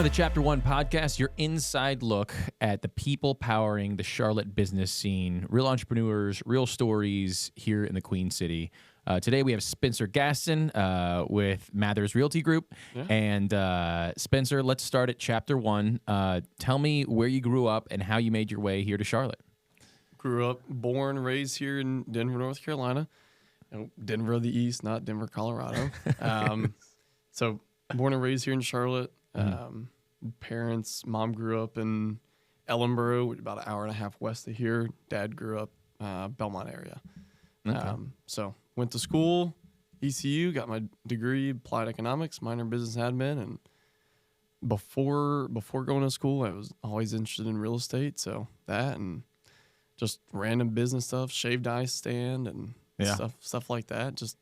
Welcome to the Chapter 1 podcast, your inside look at the people powering the Charlotte business scene, real entrepreneurs, real stories here in the Queen City. Today we have Spencer Gaston with Mathers Realty Group. Yeah. And Spencer, let's start at Chapter 1. Tell me where you grew up and how you made your way here to Charlotte. Grew up, born, raised here in Denver, North Carolina. Denver of the East, not Denver, Colorado. So born and raised here in Charlotte. Parents, mom grew up in Ellenboro, which is about an hour and a half west of here. Dad grew up Belmont area. Okay. So went to school, ECU, got my degree, applied economics, minor in business admin, and before going to school, I was always interested in real estate. So that and just random business stuff, shaved ice stand and stuff like that. Just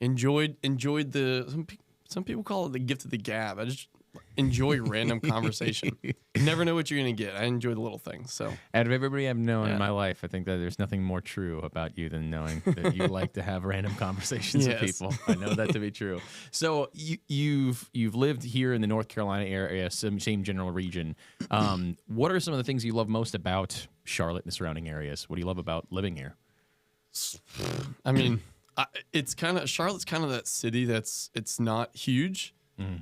enjoyed the some people call it the gift of the gab. I just enjoy random conversation. You never know what you're going to get. I enjoy the little things. So, out of everybody I've known in my life, I think that there's nothing more true about you than knowing that you like to have random conversations with people. I know that to be true. So you've lived here in the North Carolina area, same general region. What are some of the things you love most about Charlotte and the surrounding areas? What do you love about living here? I mean, Charlotte's kind of that city it's not huge.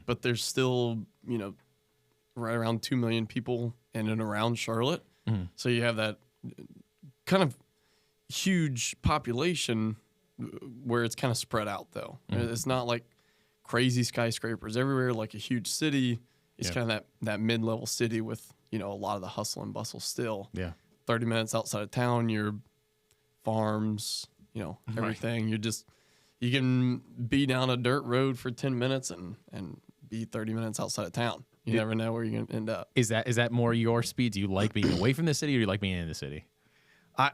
But there's still, right around 2 million people in and around Charlotte. So you have that kind of huge population where it's kind of spread out, though. It's not like crazy skyscrapers everywhere, like a huge city. It's kind of that mid-level city with, a lot of the hustle and bustle still. Yeah. 30 minutes outside of town, your farms, everything. Right. You can be down a dirt road for 10 minutes and be 30 minutes outside of town. You never know where you're going to end up. Is that more your speed? Do you like being away from the city or do you like being in the city?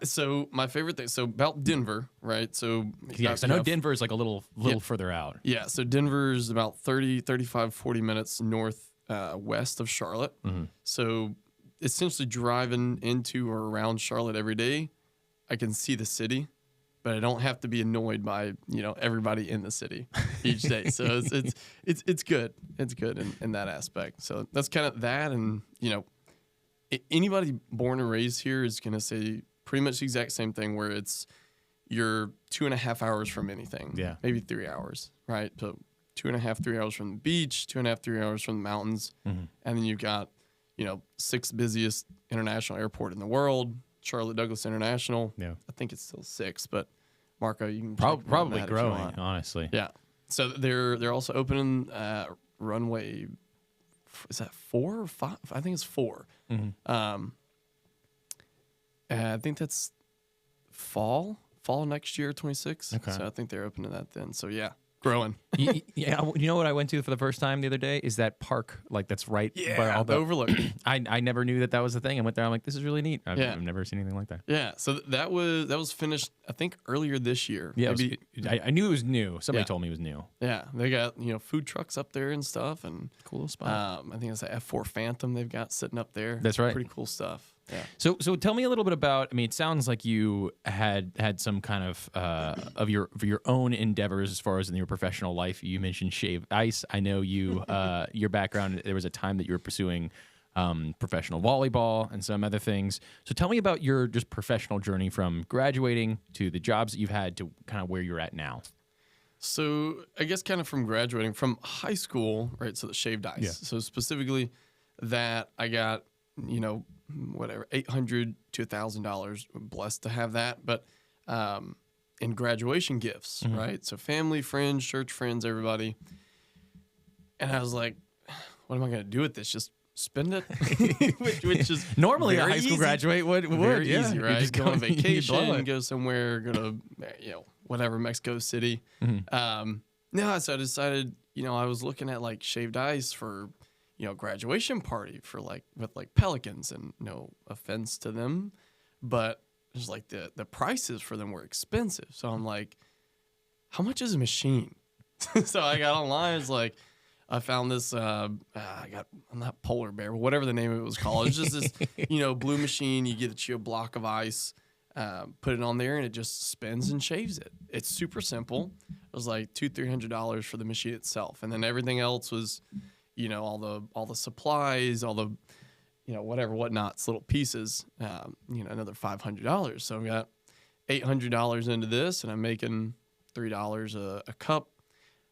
So my favorite thing, about Denver, right? So I know Denver is like a little further out. Yeah, so Denver is about 30, 35, 40 minutes north west of Charlotte. So essentially driving into or around Charlotte every day, I can see the city. But I don't have to be annoyed by everybody in the city each day. So it's good. It's good in that aspect. So that's kind of that. And anybody born and raised here is gonna say pretty much the exact same thing. Where you're 2.5 hours from anything. Yeah, maybe 3 hours. Right. So 2.5, 3 hours from the beach, 2.5, 3 hours from the mountains, and then you've got 6th busiest international airport in the world. Charlotte Douglas International. Yeah, I think it's still 6, but Marco, you can probably growing, honestly. Yeah, so they're also opening runway. Is that 4 or 5? I think it's 4. I think that's fall next year, 26. Okay. So I think they're opening that then. So yeah. Growing. You know what I went to for the first time the other day is that park, like that's right by all the overlook. I never knew that was the thing. I went there. I'm like, this is really neat. I've never seen anything like that. Yeah. So that was finished, I think, earlier this year. Yeah. I knew it was new. Somebody told me it was new. Yeah. They got food trucks up there and stuff, and cool spot. I think it's an F4 Phantom they've got sitting up there. That's right. Pretty cool stuff. Yeah. So tell me a little bit about. I mean, it sounds like you had some kind of your own endeavors as far as in your professional life. You mentioned shaved ice. I know you your background. There was a time that you were pursuing professional volleyball and some other things. So tell me about your just professional journey from graduating to the jobs that you've had to kind of where you're at now. So I guess kind of from graduating from high school, right? So the shaved ice. Yeah. So specifically that I got whatever, $800 to $1,000, blessed to have that, but in graduation gifts, right? So family, friends, church friends, everybody. And I was like, what am I going to do with this? Just spend it? which is normally a high school graduate would very easy, right? Just go on vacation, go somewhere, go to whatever, Mexico City. No, so I decided, I was looking at like shaved ice for graduation party for with Pelicans, and no offense to them, but just like the prices for them were expensive. So I'm like, how much is a machine? So I got online. It's like, I found this, I'm not polar bear, but whatever the name of it was called. It's just this, blue machine. You get a block of ice, put it on there, and it just spins and shaves it. It's super simple. It was like $200-300 for the machine itself. And then everything else was, all the supplies, all the whatnots, little pieces, another $500. So I got $800 into this, and I'm making $3 a cup.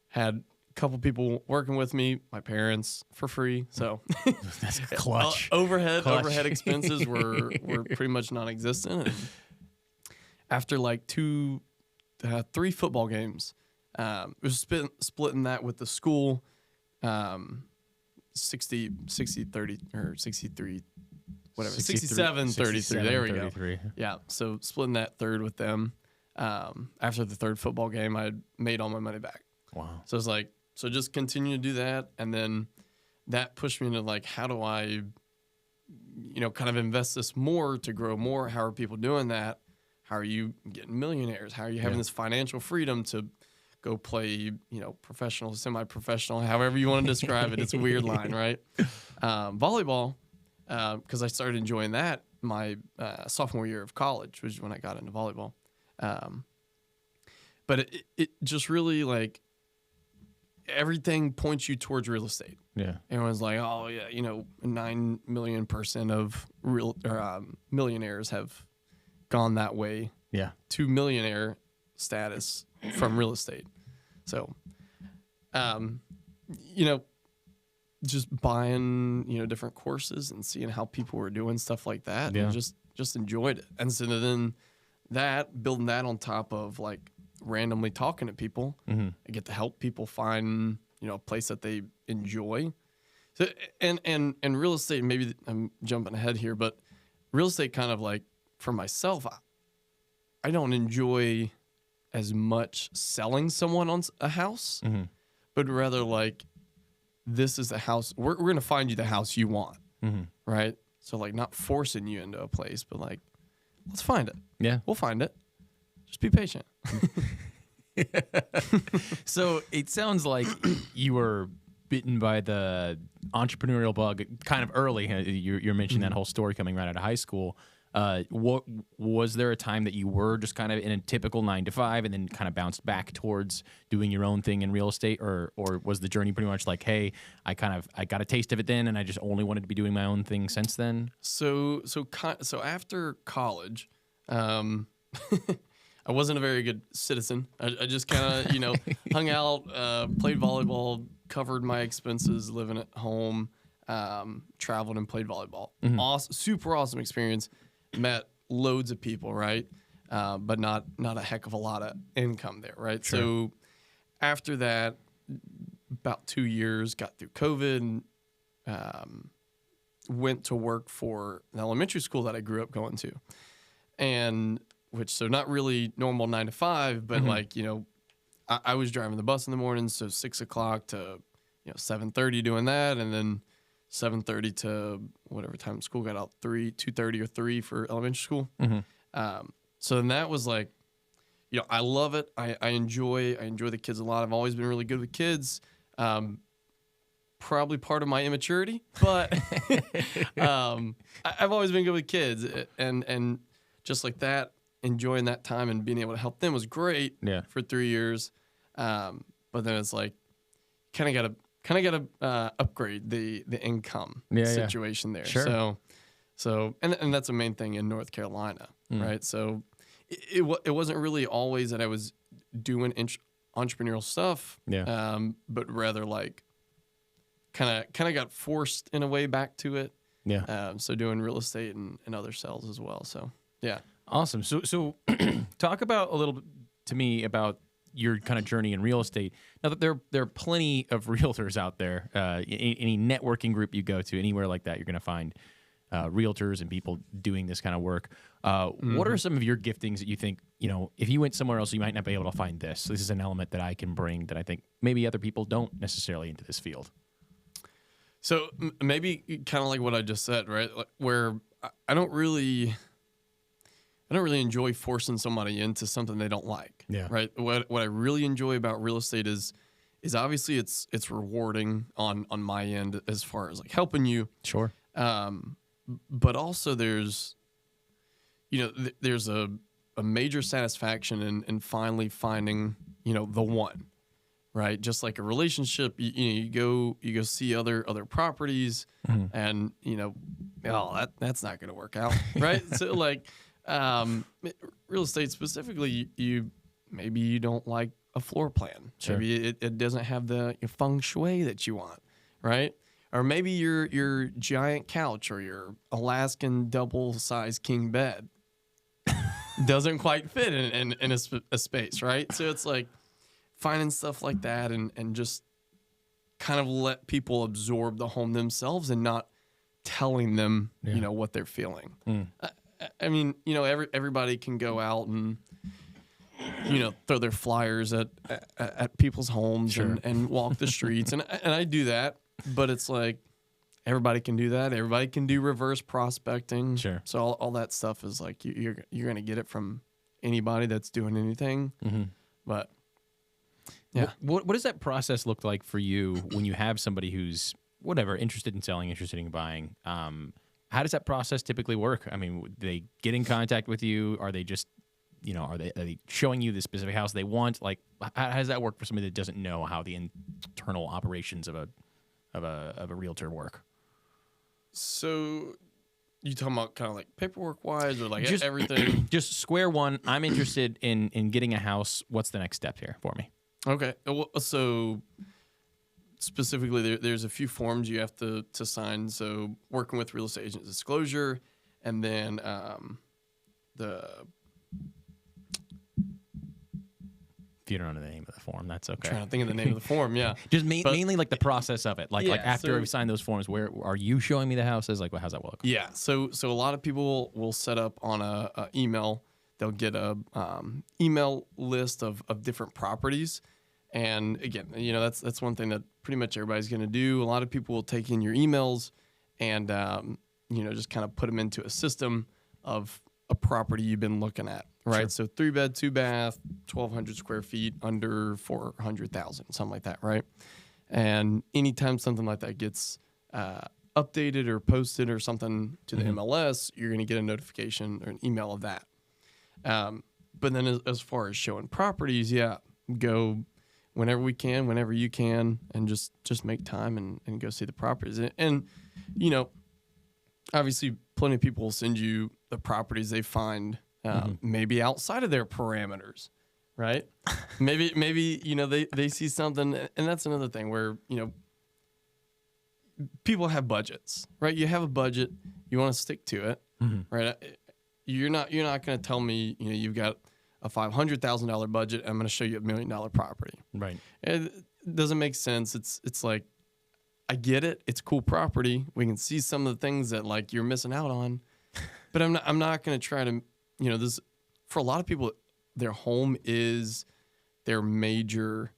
Had a couple people working with me, my parents, for free. So that's clutch. Overhead expenses were pretty much non-existent. And after like 3 football games, it was splitting that with the school. 60, 30, or 63, whatever, 67, 33. There we go. Yeah. So splitting that third with them. After the third football game, I made all my money back. Wow. So it's like, so just continue to do that. And then that pushed me into like, how do I, kind of invest this more to grow more? How are people doing that? How are you getting millionaires? How are you having this financial freedom to go play, professional, semi-professional, however you want to describe it. It's a weird line, right? Volleyball, because I started enjoying that my sophomore year of college, which is when I got into volleyball. But it just really, like, everything points you towards real estate. Yeah. Everyone's like, oh, yeah, 9 million % of millionaires have gone that way. Yeah. To millionaire status from real estate. So, just buying, different courses and seeing how people were doing stuff like that, and just enjoyed it. And so then building that on top of like randomly talking to people, I get to help people find, a place that they enjoy. So, and real estate, maybe I'm jumping ahead here, but real estate kind of like for myself, I don't enjoy as much selling someone on a house, but rather like, this is the house. We're going to find you the house you want, right? So like not forcing you into a place, but like, let's find it. Yeah. We'll find it. Just be patient. So it sounds like you were bitten by the entrepreneurial bug kind of early. You're mentioning that whole story coming right out of high school. What was there a time that you were just kind of in a typical 9 to 5 and then kind of bounced back towards doing your own thing in real estate, or was the journey pretty much like, hey, I got a taste of it then and I just only wanted to be doing my own thing since then? So after college, I wasn't a very good citizen. I just kind of, hung out, played volleyball, covered my expenses living at home, traveled and played volleyball. Super awesome experience. Met loads of people, right? But not a heck of a lot of income there, right? Sure. So after that, about 2 years, got through COVID, and went to work for an elementary school that I grew up going to. And so not really normal 9 to 5, but like, I was driving the bus in the morning, so 6 o'clock to 7:30 doing that, and then 7:30 to whatever time school got out, 2:30 or 3 for elementary school. So then that was like, I love it. I enjoy the kids a lot. I've always been really good with kids. Probably part of my immaturity, but I've always been good with kids, and just like that, enjoying that time and being able to help them was great. For 3 years. But then it's like, kind of gotta upgrade the income situation there. Sure. So and that's a main thing in North Carolina, right? So it wasn't really always that I was doing entrepreneurial stuff, but rather like kind of got forced in a way back to it. So doing real estate and other sales as well. So yeah. Awesome. So talk about a little bit to me about your kind of journey in real estate. Now that there are plenty of realtors out there, any networking group you go to, anywhere like that, you're going to find realtors and people doing this kind of work. What are some of your giftings that you think, if you went somewhere else, you might not be able to find this? This is an element that I can bring that I think maybe other people don't necessarily into this field. So maybe kind of like what I just said, right? Like where I don't really enjoy forcing somebody into something they don't like. Right. What I really enjoy about real estate is obviously it's rewarding on my end as far as like helping you. Sure. But also there's a major satisfaction in finally finding, the one, right? Just like a relationship, you go see other properties, and that's not going to work out, right? So like real estate specifically, maybe you don't like a floor plan. Sure. Maybe it doesn't have the feng shui that you want, right? Or maybe your giant couch or your Alaskan double-sized king bed doesn't quite fit in a space, right? So it's like finding stuff like that and just kind of let people absorb the home themselves and not telling them, what they're feeling. I mean, everybody can go out and, throw their flyers at people's homes and walk the streets. And I do that, but it's like everybody can do that. Everybody can do reverse prospecting. Sure. So all that stuff is like you're going to get it from anybody that's doing anything. But yeah. What does that process look like for you when you have somebody who's interested in selling, interested in buying? How does that process typically work? I mean, do they get in contact with you? Are they just, are they showing you the specific house they want? Like, how does that work for somebody that doesn't know how the internal operations of a realtor work? So you talking about kind of like paperwork wise or like just everything? Just square one. I'm interested in getting a house. What's the next step here for me? Okay. So specifically, there's a few forms you have to sign. So working with real estate agent disclosure, and then If you don't know the name of the form, that's okay. Trying to think of the name of the form, yeah. Just mainly like the process of it. Like after we sign those forms, where are you showing me the houses? Like, how's that look? Yeah. So a lot of people will set up on a email. They'll get a email list of different properties. And again, that's one thing that pretty much everybody's going to do. A lot of people will take in your emails and, just kind of put them into a system of a property you've been looking at, right? Sure. So 3-bed, 2-bath, 1,200 square feet, under 400,000, something like that, right? And anytime something like that gets updated or posted or something to the MLS, you're going to get a notification or an email of that. But then as far as showing properties, go whenever we can, whenever you can, and just make time and go see the properties. And obviously plenty of people will send you the properties they find maybe outside of their parameters, right? maybe they see something, and that's another thing where people have budgets, right? You have a budget, you want to stick to it, right? You're not going to tell me you've got a $500,000 budget. I'm going to show you $1 million property, right? It doesn't make sense. It's like, I get it. It's cool property. We can see some of the things that like you're missing out on, but I'm not going to try to, this for a lot of people, their home is their major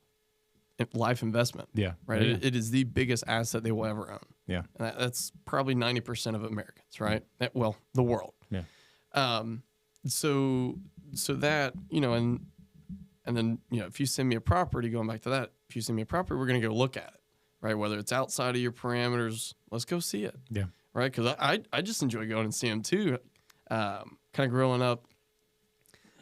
life investment. Yeah. Right. Yeah. It is the biggest asset they will ever own. Yeah. And that's probably 90% of Americans, right? Well, the world. Yeah. So that, and then, if you send me a property, going back to that, if you send me a property, we're going to go look at it, right? Whether it's outside of your parameters, let's go see it. Yeah. Right. Cause I just enjoy going and seeing them too. Kind of growing up,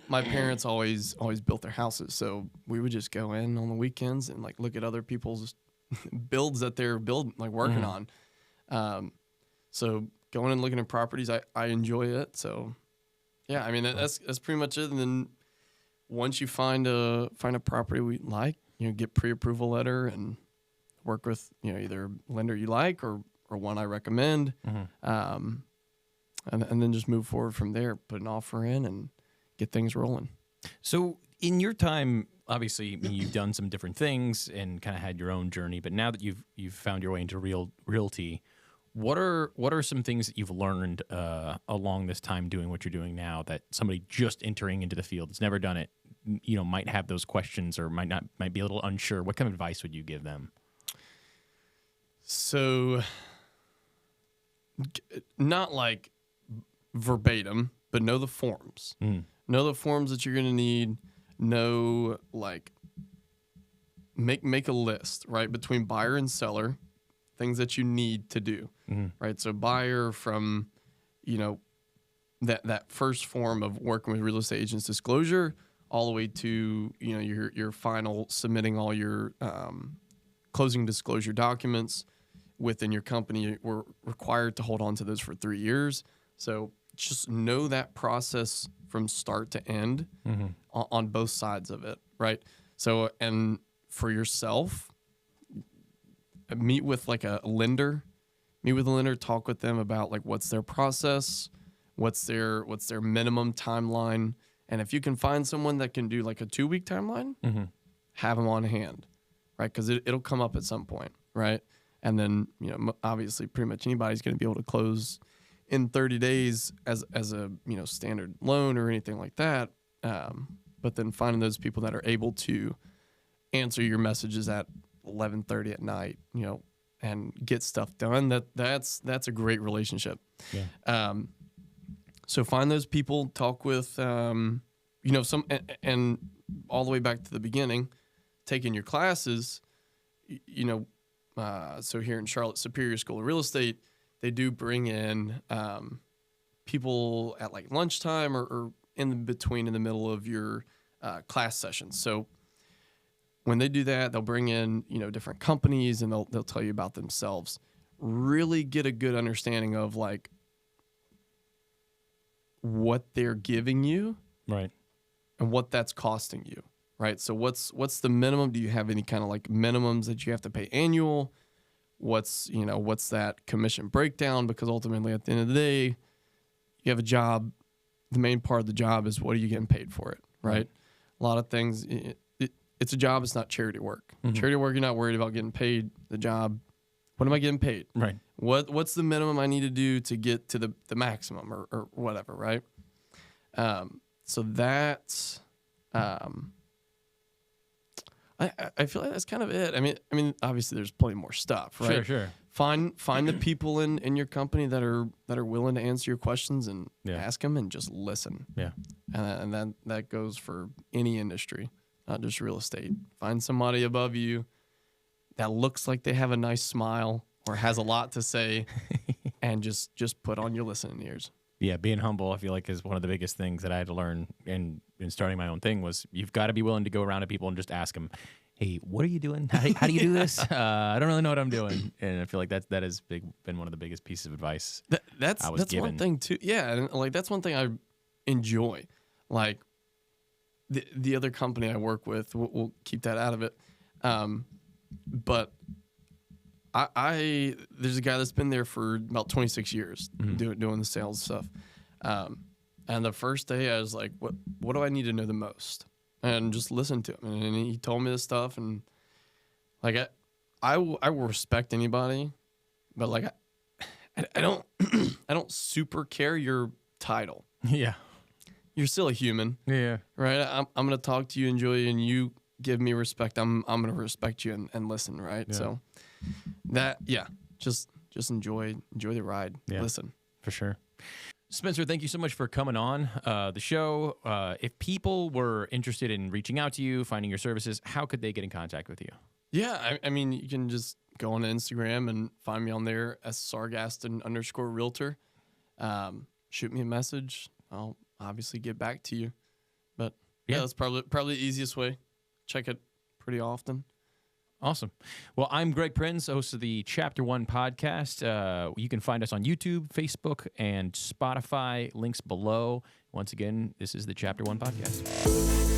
my parents always built their houses. So we would just go in on the weekends and like look at other people's builds that they're building, like working on. So going and looking at properties, I enjoy it. So yeah, I mean, that's pretty much it. And then once you find a property we like, get pre-approval letter and work with, either a lender you like or one I recommend. And then just move forward from there, put an offer in and get things rolling. So in your time, obviously, you've done some different things and kind of had your own journey, but now that you've found your way into realty, what are some things that you've learned along this time doing what you're doing now that somebody just entering into the field that's never done it, might have those questions or might be a little unsure? What kind of advice would you give them? So, not like verbatim, but know the forms. Know the forms that you're going to need. Know, like, make a list, right, between buyer and seller, things that you need to do, right? So buyer from, that first form of working with real estate agents disclosure all the way to your final submitting all your closing disclosure documents within your company. We're required to hold on to those for 3 years. So just know that process from start to end on both sides of it, right? So, and for yourself, meet with like a lender. Meet with a lender, talk with them about like what's their process, what's their minimum timeline, and if you can find someone that can do like a 2-week timeline, have them on hand, right? Because it'll come up at some point, right? And then obviously pretty much anybody's going to be able to close in 30 days as a standard loan or anything like that. But then finding those people that are able to answer your messages at 11:30 at night, and get stuff done, that's a great relationship. Yeah. So find those people, talk with some, and all the way back to the beginning, taking your classes, so here in Charlotte, Superior School of Real Estate, they do bring in people at like lunchtime or in between, in the middle of your class sessions. So when they do that, they'll bring in, different companies, and they'll tell you about themselves. Really get a good understanding of like what they're giving you, right, and what that's costing you, right? So what's the minimum? Do you have any kind of like minimums that you have to pay annual? What's that commission breakdown? Because ultimately, at the end of the day, you have a job. The main part of the job is what are you getting paid for it, right? A lot of things. It's a job. It's not charity work. Charity work, you're not worried about getting paid. The job, what am I getting paid? Right. What's the minimum I need to do to get to the maximum or whatever, right? So that's, I feel like that's kind of it. I mean, obviously there's plenty more stuff, right? Sure. Find the people in your company that are willing to answer your questions and ask them and just listen. Yeah. And that goes for any industry, not just real estate. Find somebody above you that looks like they have a nice smile or has a lot to say, and just put on your listening ears. Yeah, being humble, I feel like, is one of the biggest things that I had to learn in starting my own thing. Was you've got to be willing to go around to people and just ask them, "Hey, what are you doing? How do you do this? I don't really know what I'm doing." And I feel like that has been one of the biggest pieces of advice that's given. One thing too. Yeah, and like that's one thing I enjoy. Like the other company I work with, we'll keep that out of it. But I there's a guy that's been there for about 26 years doing the sales stuff. And the first day I was like, what do I need to know the most? And just listen to him. And he told me this stuff, and like I will respect anybody, but like I don't I don't super care your title. Yeah. You're still a human. Yeah. Right? I'm gonna talk to you, enjoy you, and you give me respect. I'm gonna respect you and listen, right? Yeah. So just enjoy the ride. Yeah. Listen. For sure. Spencer, thank you so much for coming on the show. If people were interested in reaching out to you, finding your services, how could they get in contact with you? Yeah, I mean, you can just go on Instagram and find me on there as @Gaston_realtor. Shoot me a message. I'll obviously get back to you. But yeah, that's probably the easiest way. Check it pretty often. Awesome. Well, I'm Greg Prinz, host of the Chapter 1 podcast. You can find us on YouTube, Facebook, and Spotify. Links below. Once again, this is the Chapter 1 podcast.